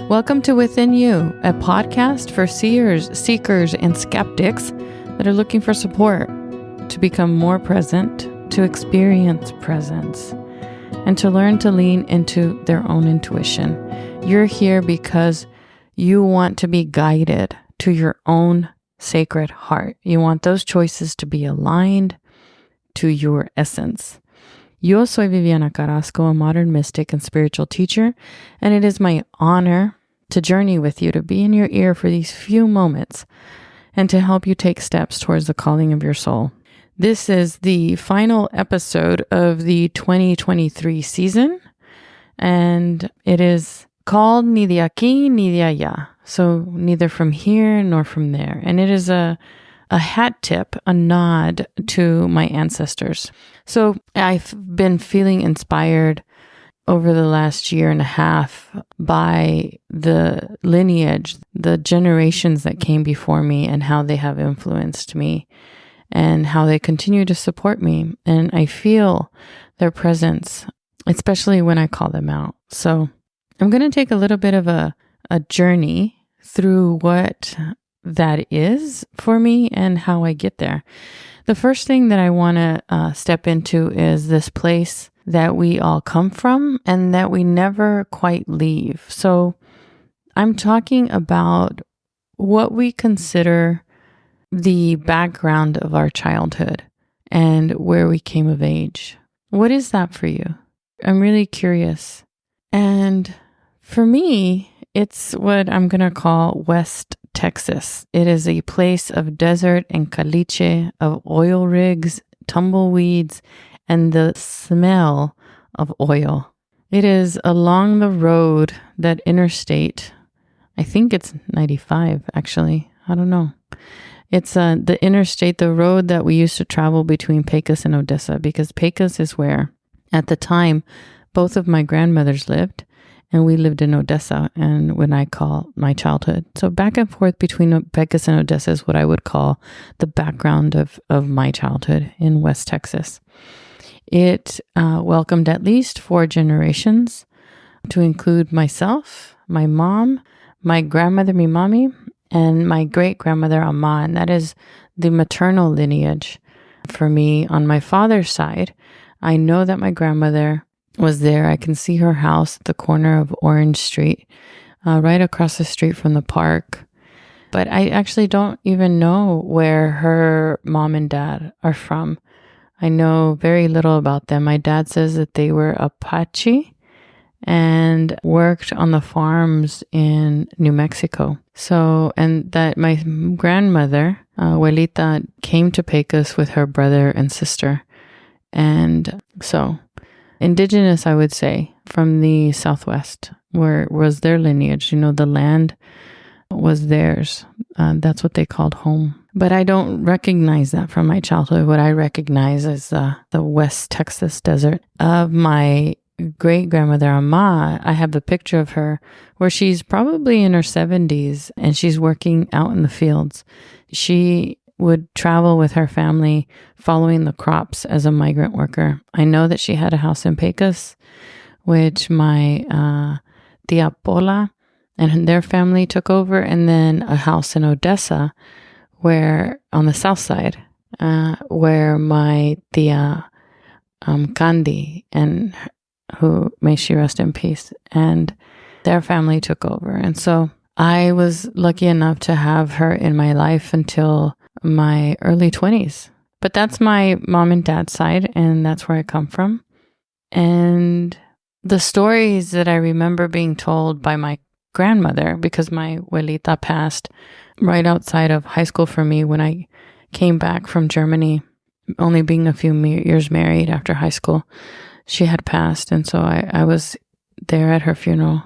Welcome to Within You, a podcast for seers, seekers, and skeptics that are looking for support to become more present, to experience presence, and to learn to lean into their own intuition. You're here because you want to be guided to your own sacred heart. You want those choices to be aligned to your essence. Yo soy Viviana Carrasco, a modern mystic and spiritual teacher, and it is my honor to journey with you, to be in your ear for these few moments, and to help you take steps towards the calling of your soul. This is the final episode of the 2023 season, and it is called Ni de aquí ni de allá, so neither from here nor from there. And it is a hat tip, a nod to my ancestors. So I've been feeling inspired over the last year and a half by the lineage, the generations that came before me and how they have influenced me and how they continue to support me. And I feel their presence, especially when I call them out. So I'm going to take a little bit of a journey through what that is for me and how I get there. The first thing that I want to step into is this place that we all come from and that we never quite leave. So I'm talking about what we consider the background of our childhood and where we came of age. What is that for you? I'm really curious. And for me, it's what I'm going to call West Texas. It is a place of desert and caliche, of oil rigs, tumbleweeds, and the smell of oil. It is along the road that interstate, I think it's 95 actually, I don't know. It's the interstate, the road that we used to travel between Pecos and Odessa, because Pecos is where, at the time, both of my grandmothers lived, and we lived in Odessa, and when I call my childhood. So back and forth between Pecos and Odessa is what I would call the background of my childhood in West Texas. It welcomed at least 4 generations, to include myself, my mom, my grandmother, mi mami, and my great-grandmother, Amma, and that is the maternal lineage for me on my father's side. I know that my grandmother was there. I can see her house at the corner of Orange Street, right across the street from the park. But I actually don't even know where her mom and dad are from. I know very little about them. My dad says that they were Apache and worked on the farms in New Mexico. So, and that my grandmother, Abuelita, came to Pecos with her brother and sister. And so, indigenous, I would say, from the Southwest, where was their lineage. You know, the land was theirs. That's what they called home. But I don't recognize that from my childhood. What I recognize is the West Texas desert of my great-grandmother, Amma. I have a picture of her where she's probably in her 70s and she's working out in the fields. She would travel with her family following the crops as a migrant worker. I know that she had a house in Pecos, which my tia Pola and their family took over, and then a house in Odessa, where on the south side, where my tia Candy, and who may she rest in peace, and their family took over. And so I was lucky enough to have her in my life until my early 20s. But that's my mom and dad's side, and that's where I come from. And the stories that I remember being told by my grandmother, because my abuelita passed right outside of high school for me when I came back from Germany, only being a few years married after high school. She had passed, and so I was there at her funeral.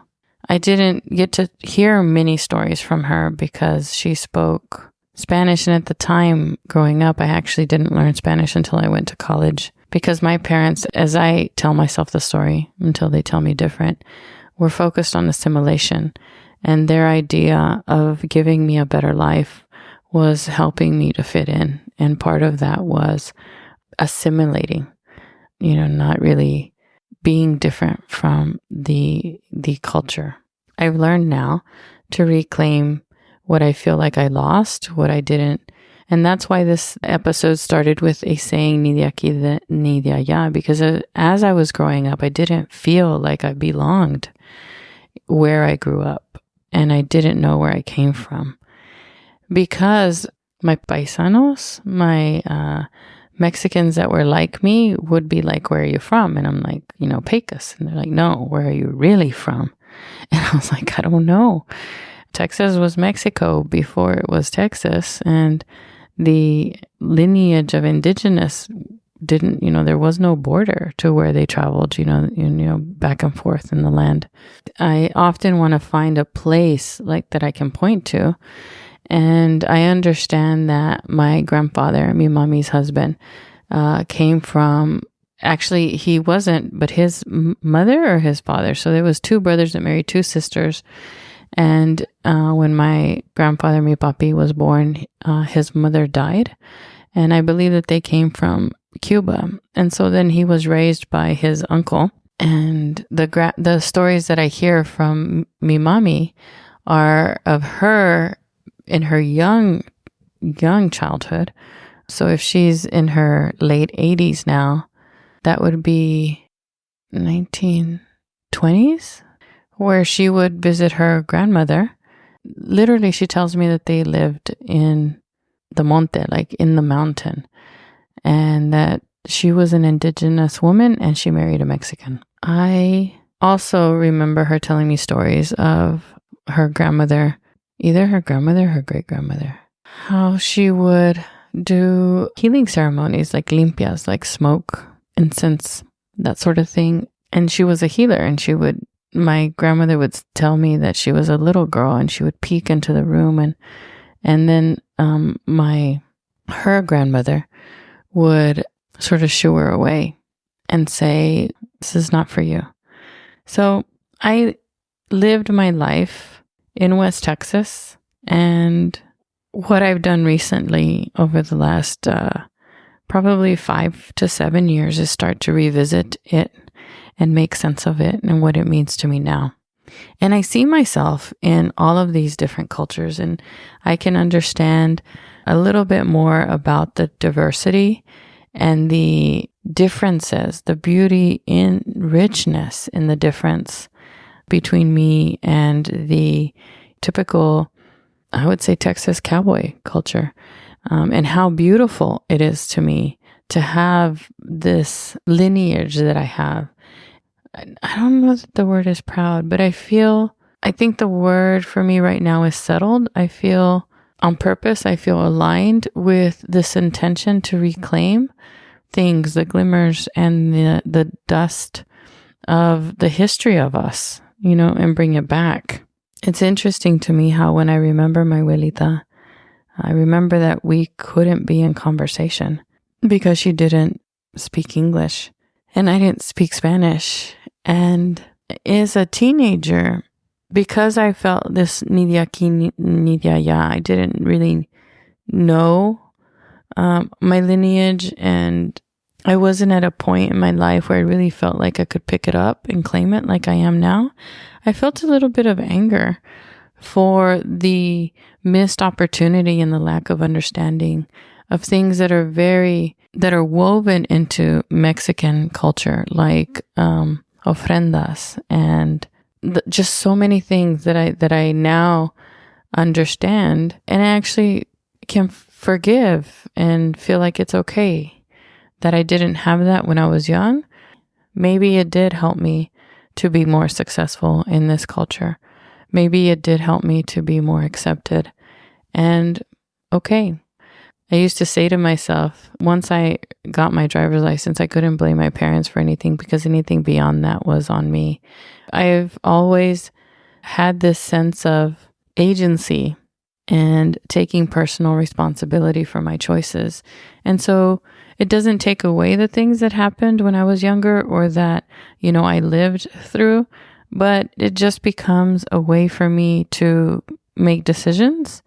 I didn't get to hear many stories from her because she spoke Spanish, and at the time growing up, I actually didn't learn Spanish until I went to college, because my parents, as I tell myself the story until they tell me different, were focused on assimilation, and their idea of giving me a better life was helping me to fit in, and part of that was assimilating, not really being different from the culture. I've learned now to reclaim what I feel like I lost, what I didn't. And that's why this episode started with a saying, ni de aquí ni de allá, because as I was growing up, I didn't feel like I belonged where I grew up. And I didn't know where I came from. Because my paisanos, my Mexicans that were like me would be like, where are you from? And I'm like, Pecos. And they're like, no, where are you really from? And I was like, I don't know. Texas was Mexico before it was Texas. And the lineage of indigenous didn't, there was no border to where they traveled, back and forth in the land. I often want to find a place like that I can point to. And I understand that my grandfather, my mommy's husband, came from, actually he wasn't, but his mother or his father. So there was two brothers that married two sisters. And when my grandfather, mi papi, was born, his mother died. And I believe that they came from Cuba. And so then he was raised by his uncle. And the stories that I hear from mi mommy are of her in her young childhood. So if she's in her late 80s now, that would be 1920s, where she would visit her grandmother. Literally, she tells me that they lived in the monte, like in the mountain, and that she was an indigenous woman and she married a Mexican. I also remember her telling me stories of her grandmother, either her grandmother or her great-grandmother, how she would do healing ceremonies like limpias, like smoke, incense, that sort of thing. And she was a healer, and my grandmother would tell me that she was a little girl and she would peek into the room, and then her grandmother would sort of shoo her away and say, this is not for you. So I lived my life in West Texas, and what I've done recently over the last probably 5 to 7 years is start to revisit it and make sense of it and what it means to me now. And I see myself in all of these different cultures, and I can understand a little bit more about the diversity and the differences, the beauty in richness in the difference between me and the typical, I would say, Texas cowboy culture, and how beautiful it is to me to have this lineage that I have. I don't know that the word is proud, but I think the word for me right now is settled. I feel on purpose, I feel aligned with this intention to reclaim things, the glimmers and the dust of the history of us, and bring it back. It's interesting to me how when I remember my abuelita, I remember that we couldn't be in conversation because she didn't speak English and I didn't speak Spanish. And as a teenager, because I felt this ni de aquí ni de allá, I didn't really know my lineage, and I wasn't at a point in my life where I really felt like I could pick it up and claim it like I am now. I felt a little bit of anger for the missed opportunity and the lack of understanding of things that are woven into Mexican culture, like ofrendas and just so many things that I now understand, and I actually can forgive and feel like it's okay that I didn't have that when I was young. Maybe it did help me to be more successful in this culture. Maybe it did help me to be more accepted. And okay, I used to say to myself, once I got my driver's license, I couldn't blame my parents for anything because anything beyond that was on me. I've always had this sense of agency and taking personal responsibility for my choices. And so it doesn't take away the things that happened when I was younger or that, I lived through, but it just becomes a way for me to make decisions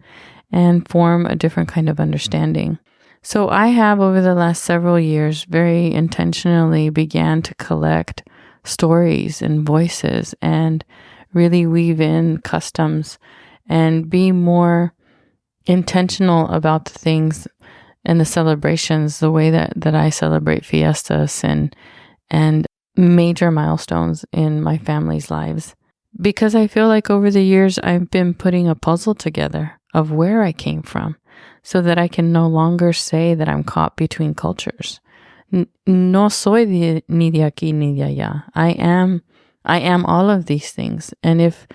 and form a different kind of understanding. So I have, over the last several years, very intentionally began to collect stories and voices and really weave in customs and be more intentional about the things and the celebrations, the way that I celebrate fiestas and major milestones in my family's lives. Because I feel like over the years, I've been putting a puzzle together of where I came from so that I can no longer say that I'm caught between cultures. No soy ni de aquí ni de allá. I am all of these things. And if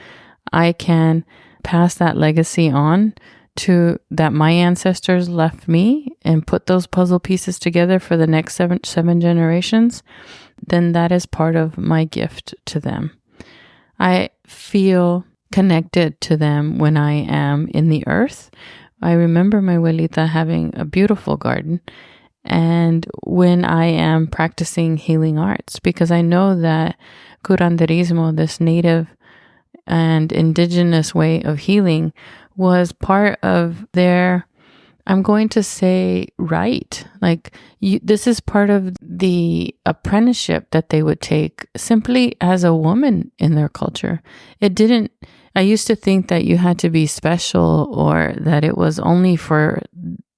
I can pass that legacy on to that my ancestors left me and put those puzzle pieces together for the next seven generations, then that is part of my gift to them. I feel connected to them when I am in the earth. I remember my abuelita having a beautiful garden, and when I am practicing healing arts, because I know that curanderismo, this native and indigenous way of healing, was part of their, I'm going to say, right. Like, this is part of the apprenticeship that they would take simply as a woman in their culture. I used to think that you had to be special, or that it was only for,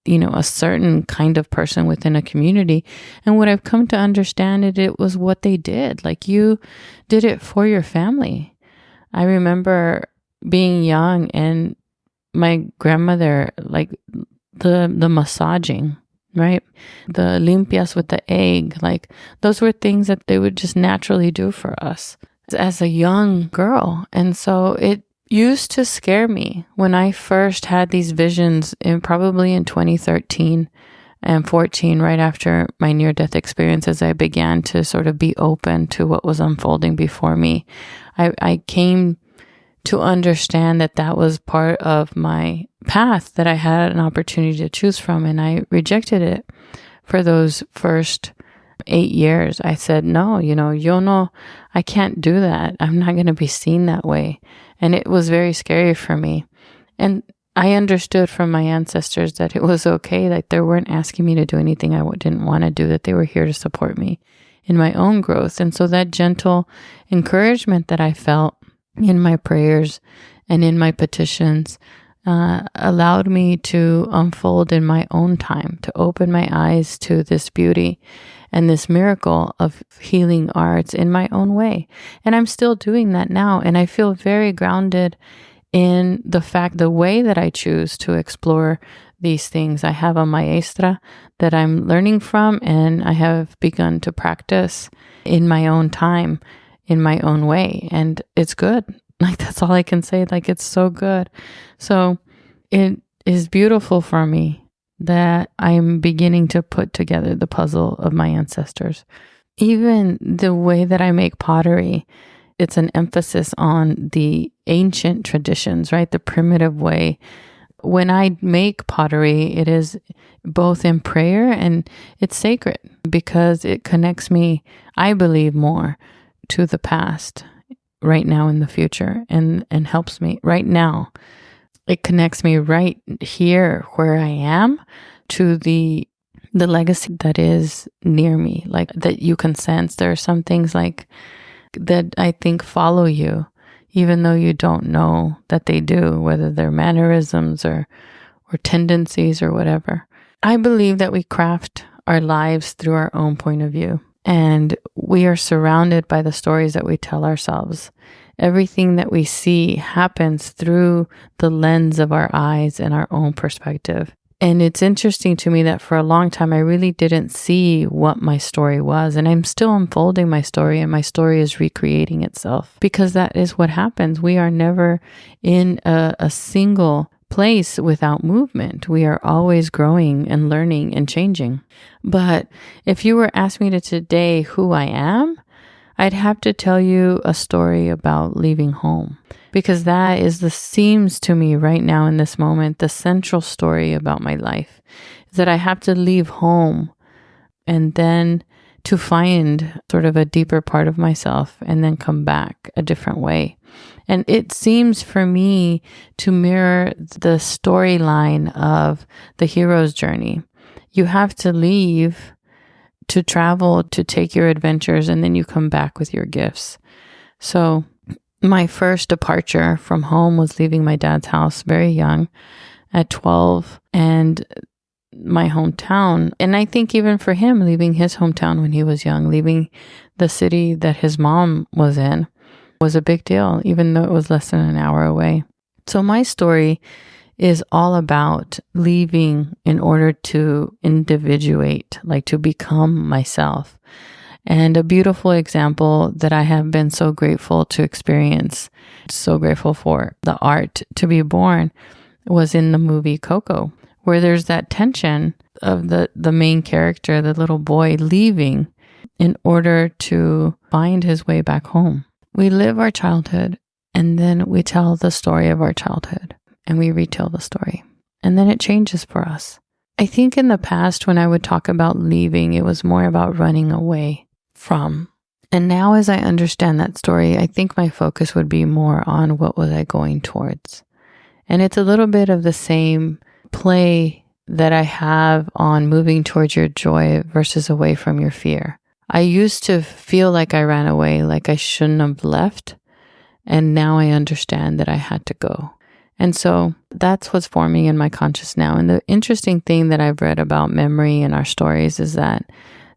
a certain kind of person within a community. And what I've come to understand, it was what they did. Like, you did it for your family. I remember being young and my grandmother, like the massaging, right? The limpias with the egg, like those were things that they would just naturally do for us as a young girl. And so it used to scare me when I first had these visions probably in 2013 and 14, right after my near-death experience, as I began to sort of be open to what was unfolding before me. I came to understand that was part of my path that I had an opportunity to choose from, and I rejected it for those first 8 years. I said, no, yo no, I can't do that. I'm not going to be seen that way. And it was very scary for me. And I understood from my ancestors that it was okay, that they weren't asking me to do anything I didn't want to do, that they were here to support me in my own growth. And so that gentle encouragement that I felt in my prayers and in my petitions allowed me to unfold in my own time, to open my eyes to this beauty and this miracle of healing arts in my own way. And I'm still doing that now. And I feel very grounded in the way that I choose to explore these things. I have a maestra that I'm learning from, and I have begun to practice in my own time, in my own way. And it's good. Like, that's all I can say. Like, it's so good. So it is beautiful for me that I'm beginning to put together the puzzle of my ancestors. Even the way that I make pottery, it's an emphasis on the ancient traditions, right? The primitive way. When I make pottery, it is both in prayer and it's sacred because it connects me, I believe, more to the past right now in the future and helps me right now. It connects me right here where I am to the legacy that is near me, like that you can sense. There are some things like that I think follow you, even though you don't know that they do, whether they're mannerisms or tendencies or whatever. I believe that we craft our lives through our own point of view, and we are surrounded by the stories that we tell ourselves. Everything that we see happens through the lens of our eyes and our own perspective. And it's interesting to me that for a long time, I really didn't see what my story was. And I'm still unfolding my story, and my story is recreating itself because that is what happens. We are never in a single place without movement. We are always growing and learning and changing. But if you were asking me today who I am, I'd have to tell you a story about leaving home, because that seems to me right now in this moment, the central story about my life is that I have to leave home and then to find sort of a deeper part of myself and then come back a different way. And it seems for me to mirror the storyline of the hero's journey. You have to leave to travel, to take your adventures, and then you come back with your gifts. So My first departure from home was leaving my dad's house very young at 12 and my hometown. And I think even for him, leaving his hometown when he was young, leaving the city that his mom was in was a big deal, even though it was less than an hour away. So my story is all about leaving in order to individuate, like to become myself. And a beautiful example that I have been so grateful to experience, so grateful for the art to be born, was in the movie Coco, where there's that tension of the main character, the little boy, leaving in order to find his way back home. We live our childhood, and then we tell the story of our childhood, and we retell the story, and then it changes for us. I think in the past, when I would talk about leaving, it was more about running away from. And now as I understand that story, I think my focus would be more on what was I going towards. And it's a little bit of the same play that I have on moving towards your joy versus away from your fear. I used to feel like I ran away, like I shouldn't have left. And now I understand that I had to go. And so that's what's forming in my conscious now. And the interesting thing that I've read about memory and our stories is that,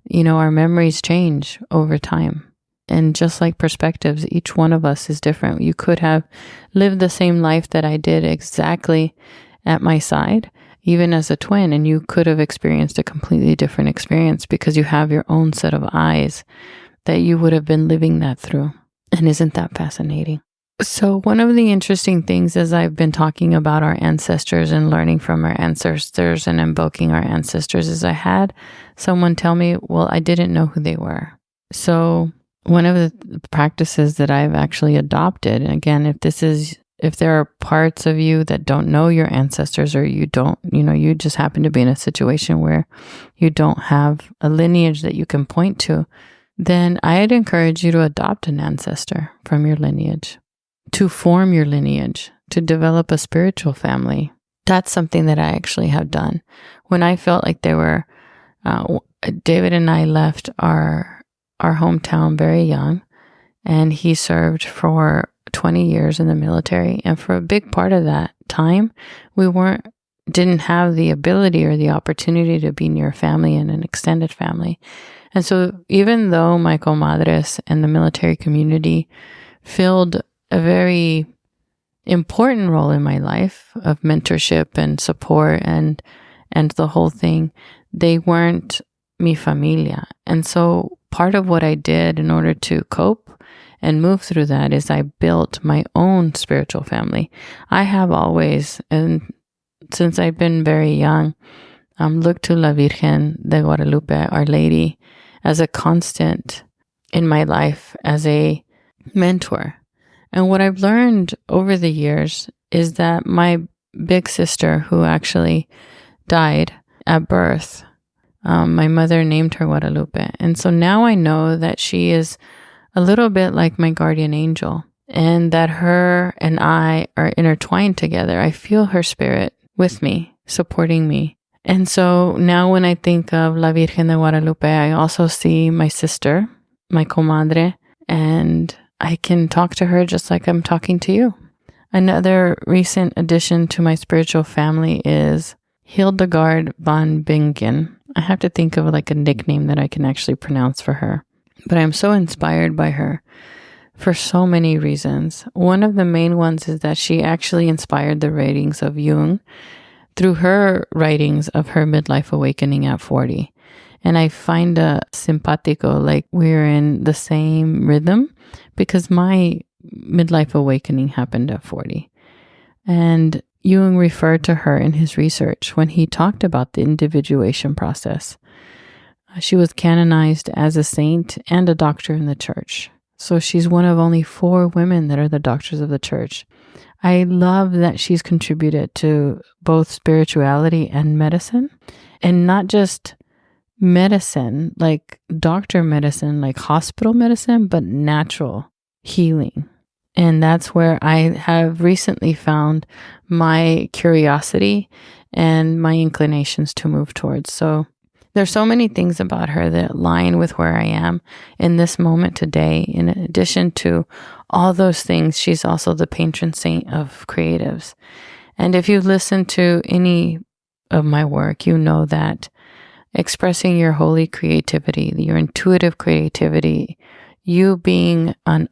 our memories change over time. And just like perspectives, each one of us is different. You could have lived the same life that I did exactly at my side, even as a twin, and you could have experienced a completely different experience because you have your own set of eyes that you would have been living that through. And isn't that fascinating? So one of the interesting things as I've been talking about our ancestors and learning from our ancestors and invoking our ancestors is I had someone tell me, well, I didn't know who they were. So one of the practices that I've actually adopted, and again, if there are parts of you that don't know your ancestors or you don't, you just happen to be in a situation where you don't have a lineage that you can point to, then I'd encourage you to adopt an ancestor from your lineage, to form your lineage, to develop a spiritual family. That's something that I actually have done. When I felt like David and I left our hometown very young, and he served for 20 years in the military. And for a big part of that time, we didn't have the ability or the opportunity to be near family and an extended family. And so even though my comadres and the military community filled a very important role in my life of mentorship and support and the whole thing, they weren't mi familia. And so part of what I did in order to cope and move through that is I built my own spiritual family. I have always, and since I've been very young, looked to La Virgen de Guadalupe, Our Lady, as a constant in my life, as a mentor. And what I've learned over the years is that my big sister, who actually died at birth, my mother named her Guadalupe. And so now I know that she is a little bit like my guardian angel, and that her and I are intertwined together. I feel her spirit with me, supporting me. And so now when I think of La Virgen de Guadalupe, I also see my sister, my comadre, and I can talk to her just like I'm talking to you. Another recent addition to my spiritual family is Hildegard von Bingen. I have to think of like a nickname that I can actually pronounce for her. But I'm so inspired by her for so many reasons. One of the main ones is that she actually inspired the writings of Jung through her writings of her midlife awakening at 40. And I find simpatico, like we're in the same rhythm, because my midlife awakening happened at 40. And Jung referred to her in his research when he talked about the individuation process. She was canonized as a saint and a doctor in the church. So she's one of only 4 women that are the doctors of the church. I love that she's contributed to both spirituality and medicine, and not just medicine, like doctor medicine, like hospital medicine, but natural healing. And that's where I have recently found my curiosity and my inclinations to move towards. So There's so many things about her that align with where I am in this moment today. In addition to all those things, she's also the patron saint of creatives. And if you listen to any of my work, you know that expressing your holy creativity, your intuitive creativity, you being an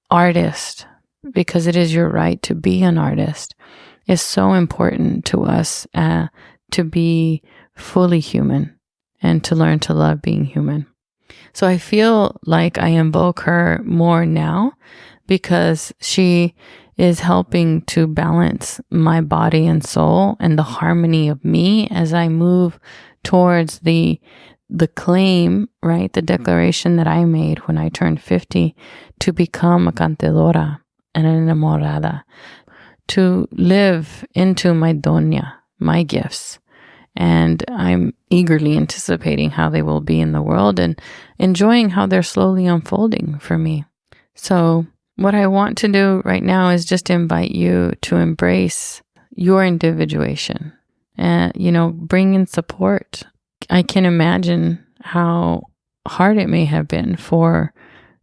artist, because it is your right to be an artist, is so important to us to be fully human and to learn to love being human. So I feel like I invoke her more now because she is helping to balance my body and soul and the harmony of me as I move towards the claim, right? The declaration that I made when I turned 50 to become a cantadora and an enamorada, to live into my doña, my gifts. And I'm eagerly anticipating how they will be in the world and enjoying how they're slowly unfolding for me. So what I want to do right now is just invite you to embrace your individuation and, bring in support. I can imagine how hard it may have been for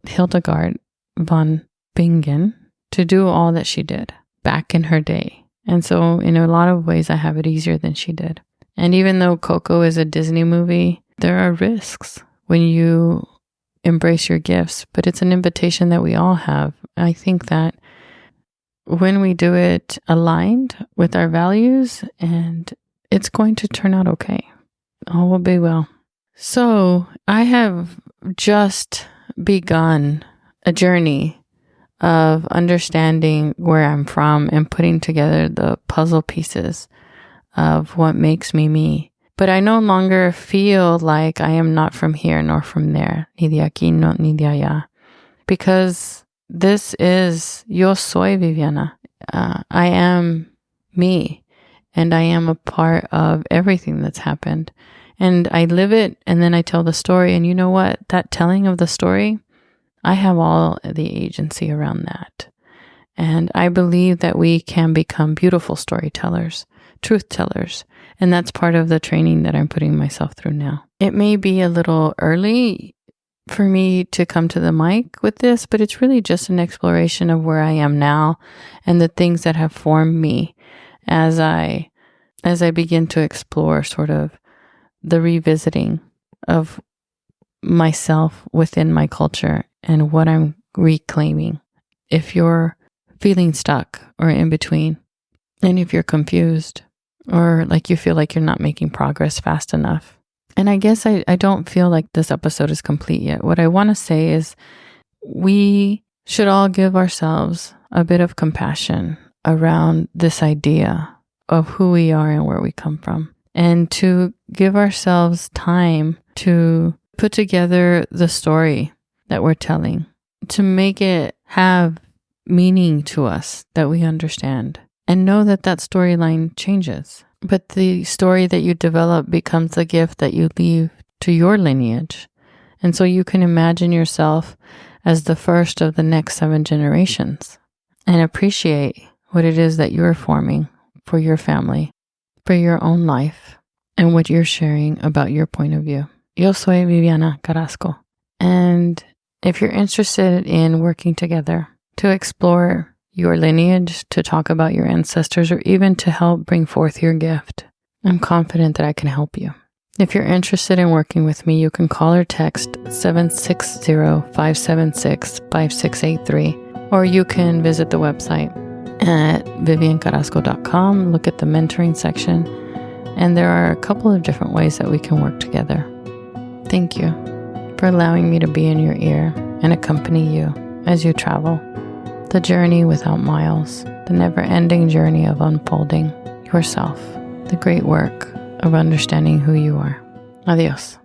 Hildegard von Bingen to do all that she did back in her day. And so in a lot of ways, I have it easier than she did. And even though Coco is a Disney movie, there are risks when you embrace your gifts, but it's an invitation that we all have. I think that when we do it aligned with our values, and it's going to turn out okay. All will be well. So I have just begun a journey of understanding where I'm from and putting together the puzzle pieces of what makes me me. But I no longer feel like I am not from here nor from there, ni de aquí, ni de allá, because this is yo soy Viviana. I am me, and I am a part of everything that's happened. And I live it, and then I tell the story. And you know what? That telling of the story, I have all the agency around that. And I believe that we can become beautiful storytellers, truth tellers. And that's part of the training that I'm putting myself through now. It may be a little early for me to come to the mic with this, but it's really just an exploration of where I am now and the things that have formed me as I begin to explore sort of the revisiting of myself within my culture and what I'm reclaiming. If you're feeling stuck or in between, and if you're confused or like you feel like you're not making progress fast enough, and I guess I don't feel like this episode is complete yet. What I want to say is we should all give ourselves a bit of compassion around this idea of who we are and where we come from, and to give ourselves time to put together the story that we're telling, to make it have meaning to us that we understand, and know that that storyline changes. But the story that you develop becomes the gift that you leave to your lineage. And so you can imagine yourself as the first of the next 7 generations and appreciate what it is that you're forming for your family, for your own life, and what you're sharing about your point of view. Yo soy Viviana Carrasco. And if you're interested in working together to explore your lineage, to talk about your ancestors, or even to help bring forth your gift, I'm confident that I can help you. If you're interested in working with me, you can call or text 760-576-5683, or you can visit the website at viviancarrasco.com, look at the mentoring section, and there are a couple of different ways that we can work together. Thank you for allowing me to be in your ear and accompany you as you travel the journey without miles, the never-ending journey of unfolding yourself, the great work of understanding who you are. Adios.